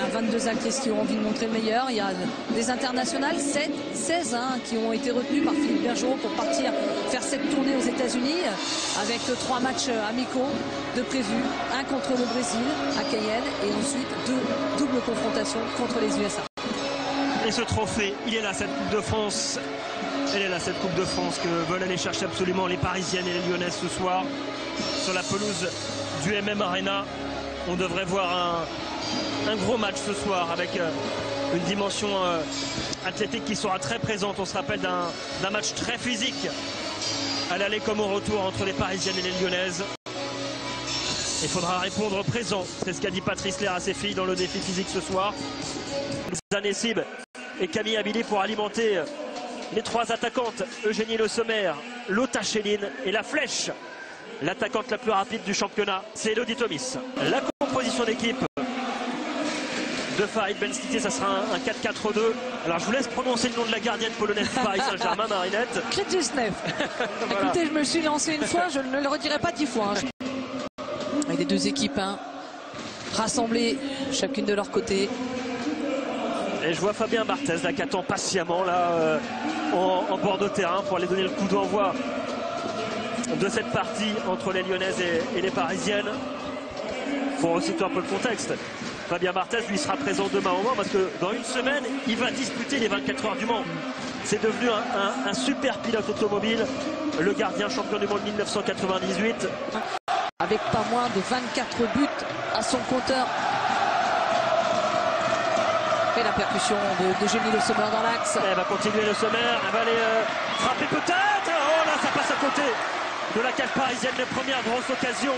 a 22 actrices qui ont envie de montrer le meilleur. Il y a des internationales, 16 qui ont été retenues par Philippe Bergeron pour partir faire cette tournée aux États-Unis avec 3 matchs amicaux de prévus. Un contre le Brésil à Cayenne et ensuite 2 doubles confrontations contre les USA. Et ce trophée, il est là, cette Coupe de France. Elle est là, cette Coupe de France que veulent aller chercher absolument les Parisiennes et les Lyonnaises ce soir. Sur la pelouse du MM Arena, on devrait voir un gros match ce soir avec une dimension athlétique qui sera très présente. On se rappelle d'un match très physique à l'aller comme au retour entre les Parisiennes et les Lyonnaises. Il faudra répondre présent. C'est ce qu'a dit Patrice Lair à ses filles dans le défi physique ce soir. Zanessib et Camille Abili pour alimenter les 3 attaquantes. Eugénie Le Sommer, Lotta Chéline et la flèche. L'attaquante la plus rapide du championnat, c'est Elodie Thomis. La composition d'équipe de Farid Benstiti, ça sera un 4-4-2. Alors je vous laisse prononcer le nom de la gardienne polonaise du Paris Saint-Germain, Marinette. Krzysztof. Voilà. Écoutez, je me suis lancé une fois, je ne le redirai pas 10 fois. Avec les 2 équipes rassemblées, chacune de leur côté. Et je vois Fabien Barthez là, qui attend patiemment là, en bord de terrain pour aller donner le coup d'envoi de cette partie entre les Lyonnaises et les Parisiennes. Pour resituer un peu le contexte, Fabien Barthez lui sera présent demain au Mans parce que dans une semaine il va disputer les 24 heures du Mans. C'est devenu un super pilote automobile, le gardien champion du monde 1998. Avec pas moins de 24 buts à son compteur. Et la percussion de Jenny Le Sommer dans l'axe. Elle va continuer Le Sommer, elle va aller frapper peut-être. Oh là, ça passe à côté de la cage parisienne. Les premières grosses occasions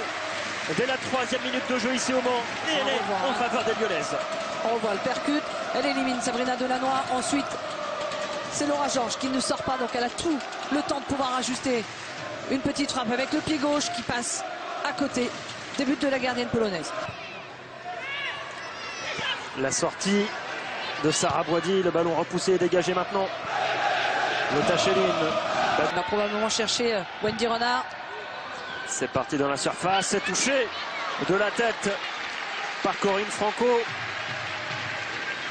dès la 3e minute de jeu ici au Mans. Et elle est en faveur des Lyonnaises. On revoit le percute, elle élimine Sabrina Delannoy. Ensuite, c'est Laura Georges qui ne sort pas, donc elle a tout le temps de pouvoir ajuster. Une petite frappe avec le pied gauche qui passe à côté des buts de la gardienne polonaise. La sortie de Sarah Boidi, le ballon repoussé et dégagé maintenant. Lotta Chéline. On va probablement chercher Wendy Renard. C'est parti dans la surface, c'est touché de la tête par Corinne Franco.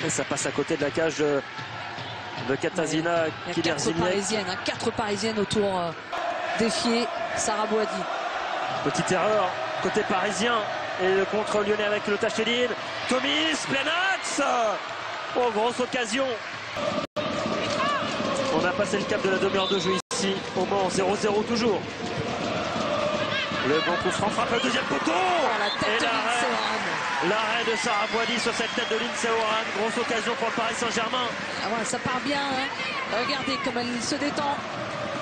Et ça passe à côté de la cage de Katarzyna Kiderzyniec. 4 parisiennes autour défier Sarah Boidi. Petite erreur côté parisien et le contre lyonnais avec Lotta Chéline. Thomis, plein axe. Oh, grosse occasion. On a passé le cap de la demi-heure de jeu ici au Mans, 0-0 toujours. Le bon coup franc frappe le deuxième poteau. Et l'arrêt de Sarah Boidi sur cette tête de Lindsay Horan. Grosse occasion pour le Paris Saint-Germain. Ah ouais, ça part bien. Regardez comme elle se détend.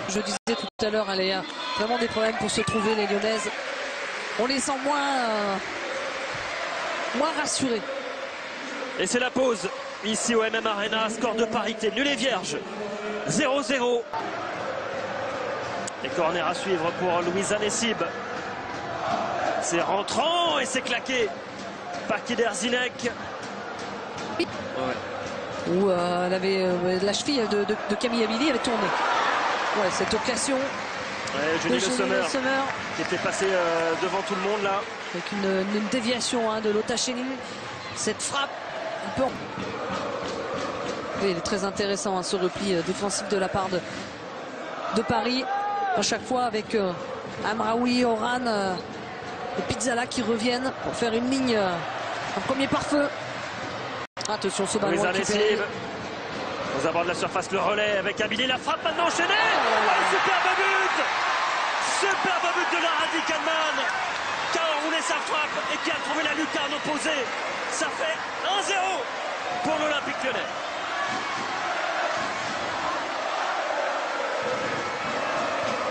Je disais tout à l'heure, elle a vraiment des problèmes pour se trouver, les Lyonnaises. On les sent moins rassurés. Et c'est la pause ici au MM Arena. Score de parité, nul et vierge. 0-0. Et corner à suivre pour Louisa Nessib. C'est rentrant et c'est claqué par Kiderzyniec. Ouais. Où elle avait la cheville de Camille Abili avait tourné. Ouais, cette occasion. Ouais, Jenny Le Sommer qui était passé devant tout le monde là. Avec une déviation de Lotta Chéline. Cette frappe. Oui, il est très intéressant ce repli défensif de la part de Paris. À chaque fois avec Amraoui, Horan et Pizzala qui reviennent pour faire une ligne, un premier pare-feu. Attention, ce ballon récupéré. Aux abords de la surface, le relais avec Abili, la frappe maintenant enchaînée. Superbe but! Superbe but de Lara Diekmann qui a enroulé sa frappe et qui a trouvé la lucarne opposée. Ça fait 1-0 pour l'Olympique Lyonnais.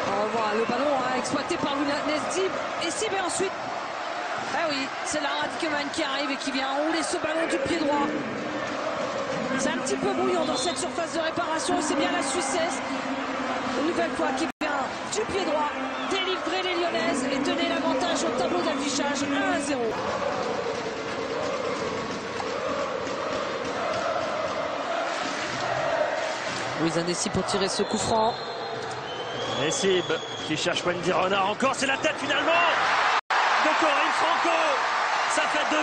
On revoit le ballon exploité par Nessib et ensuite. Ah oui, c'est Lara Diekmann qui arrive et qui vient enrouler ce ballon du pied droit. C'est un petit peu bouillant dans cette surface de réparation. C'est bien la Suissesse, une nouvelle fois, qui vient du pied droit délivrer les Lyonnaises et donner l'avantage au tableau d'affichage 1-0. Louisa Nessib pour tirer ce coup franc. Nessib qui cherche Wendy Renard encore. C'est la tête finalement de Corinne Franco. Ça fait 2-0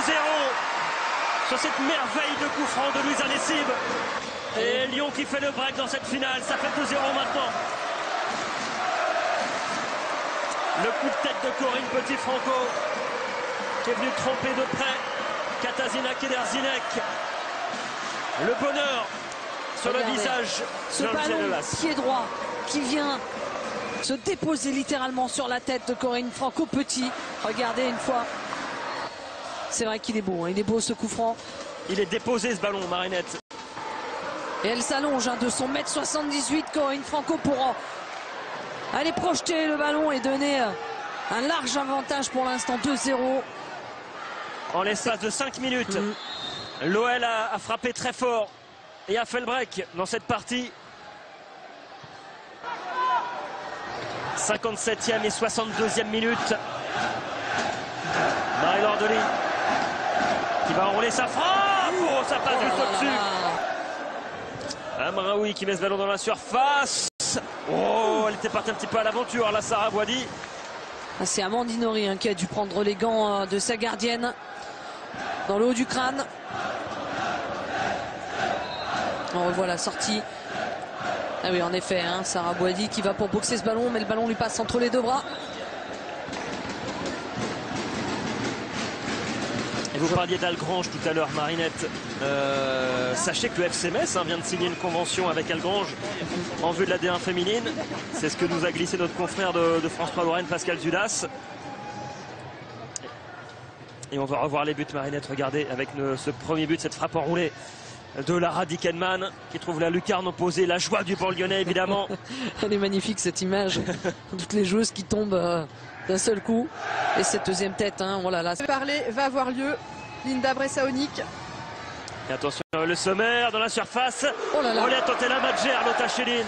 sur cette merveille de coup franc de Louisa Nessib. Et Lyon qui fait le break dans cette finale, ça fait 2-0 maintenant. Le coup de tête de Corinne Petit-Franco qui est venu tromper de près Katarzyna Kederzinek. Le bonheur sur le visage ce ballon pied droit qui vient se déposer littéralement sur la tête de Corinne Franco Petit. Regardez une fois. C'est vrai qu'il est beau, hein. Il est beau ce coup franc. Il est déposé ce ballon, Marinette. Et elle s'allonge hein, de son 1m78, Corinne Franco, pour aller projeter le ballon et donner un large avantage pour l'instant, 2-0. En l'espace de 5 minutes, l'OL a frappé très fort et a fait le break dans cette partie. 57e et 62e minute. Marie-Laure Delis qui va enrouler sa frappe. Oh, ça passe juste au-dessus. Amraoui qui met ce ballon dans la surface. Oh, elle était partie un petit peu à l'aventure, là, Sarah Boidi. C'est Amandine Henry hein, qui a dû prendre les gants de sa gardienne dans le haut du crâne. On revoit la sortie. Ah oui, en effet, hein, Sarah Boidi qui va pour boxer ce ballon, mais le ballon lui passe entre les deux bras. Et vous parliez d'Algrange tout à l'heure, Marinette. Sachez que le FC Metz vient de signer une convention avec Algrange en vue de la D1 féminine. C'est ce que nous a glissé notre confrère de France 3 Lorraine, Pascal Dudas. Et on va revoir les buts, Marinette. Regardez avec ce premier but, cette frappe enroulée de Lara Dickenman qui trouve la lucarne opposée. La joie du banc lyonnais, évidemment. Elle est magnifique cette image. Toutes les joueuses qui tombent d'un seul coup. Et cette deuxième tête, hein, oh là là. Parler va avoir lieu. Linda Bressaonic. Et attention, le sommaire dans la surface. Oh là là. On a tenté la Madjer, l'autre Chéline.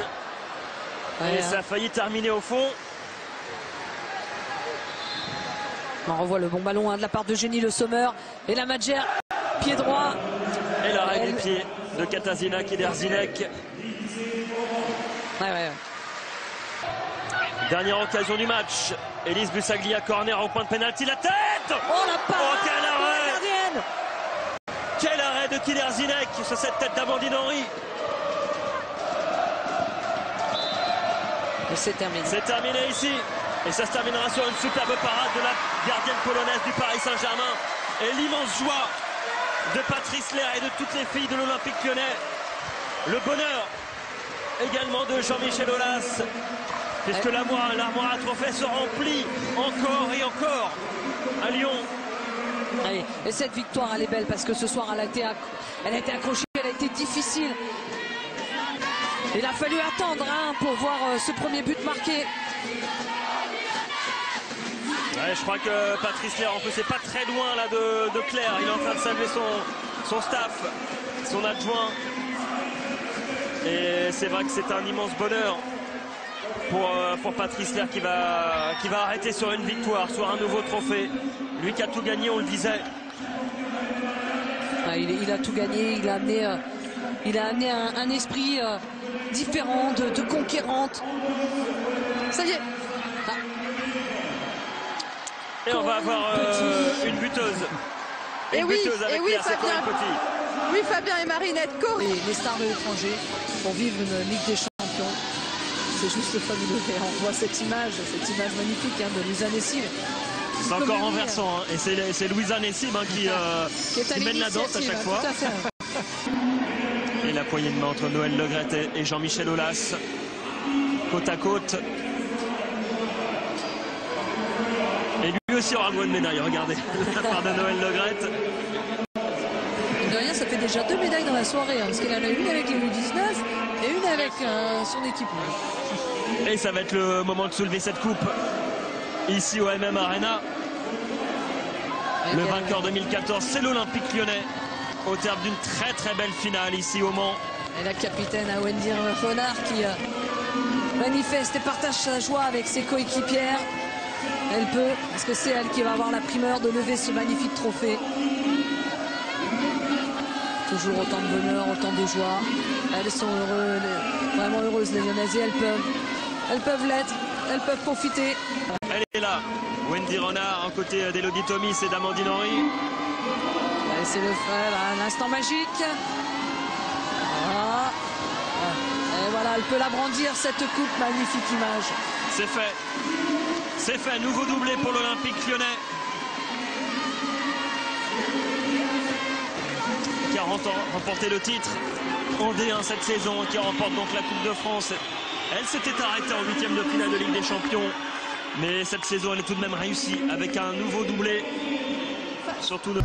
Ouais, et ça a failli terminer au fond. On revoit le bon ballon hein, de la part de Jenny Le Sommer. Et la Madjer, pied droit. Et la règle du pied de Katarzyna Kederzinek. Ouais. Dernière occasion du match. Elise Bussaglia, corner au point de pénalty. La tête! Oh la parade! Oh, quel arrêt! Gardienne! Quel arrêt de Kederzinek sur cette tête d'Amandine Henry. Et c'est terminé. C'est terminé ici. Et ça se terminera sur une superbe parade de la gardienne polonaise du Paris Saint-Germain. Et l'immense joie de Patrice Lair et de toutes les filles de l'Olympique Lyonnais. Le bonheur également de Jean-Michel Aulas. Puisque l'armoire à trophées se remplit encore et encore à Lyon. Allez, et cette victoire, elle est belle parce que ce soir, elle a été accrochée, elle a été difficile. Il a fallu attendre hein, pour voir ce premier but marqué. Ouais, je crois que Patrice Lair, en plus, c'est pas très loin là de Claire. Il est en train de saluer son staff, son adjoint. Et c'est vrai que c'est un immense bonheur pour Patrice Lair qui va arrêter sur une victoire, sur un nouveau trophée. Lui qui a tout gagné, on le disait. Il a tout gagné, il a amené un esprit différent de conquérante. Ça y est. Ah. Et on va avoir une buteuse. Et oui, Claire, Fabien. Oui, Fabien et Marinette. Les stars de l'étranger pour vivre une Ligue des Champions. C'est juste fabuleux. Et on voit cette image magnifique hein, de Louisa Nessib. C'est encore renversant. Hein. Et c'est Louisa Nessib hein, qui mène la danse à chaque fois. Tout à fait. Et la poignée de main entre Noël Le Graët et Jean-Michel Aulas. Côte à côte. Et lui aussi aura le droit de médaille. Regardez, la part de Noël Le Graët. De rien, ça fait déjà 2 médailles dans la soirée. Hein, parce qu'elle en a une avec les U19 et une avec son équipe. Et ça va être le moment de soulever cette coupe ici au MM Arena. Le vainqueur 2014, c'est l'Olympique Lyonnais au terme d'une très très belle finale ici au Mans. Et la capitaine Wendy Renard qui manifeste et partage sa joie avec ses coéquipières. Elle peut, parce que c'est elle qui va avoir la primeur de lever ce magnifique trophée. Toujours autant de bonheur, autant de joie. Elles sont heureuses, vraiment heureuses les Lyonnaises, et elles peuvent l'être, elles peuvent profiter. Elle est là, Wendy Renard, en côté d'Elodie Thomis et d'Amandine Henry. laisser le faire, un instant magique. Voilà. Et voilà, elle peut la brandir cette coupe, magnifique image. C'est fait. C'est fait, nouveau doublé pour l'Olympique lyonnais. Qui a remporté le titre en D1 cette saison, qui remporte donc la Coupe de France. Elle s'était arrêtée en 8e de finale de Ligue des Champions. Mais cette saison, elle est tout de même réussie avec un nouveau doublé. Surtout le...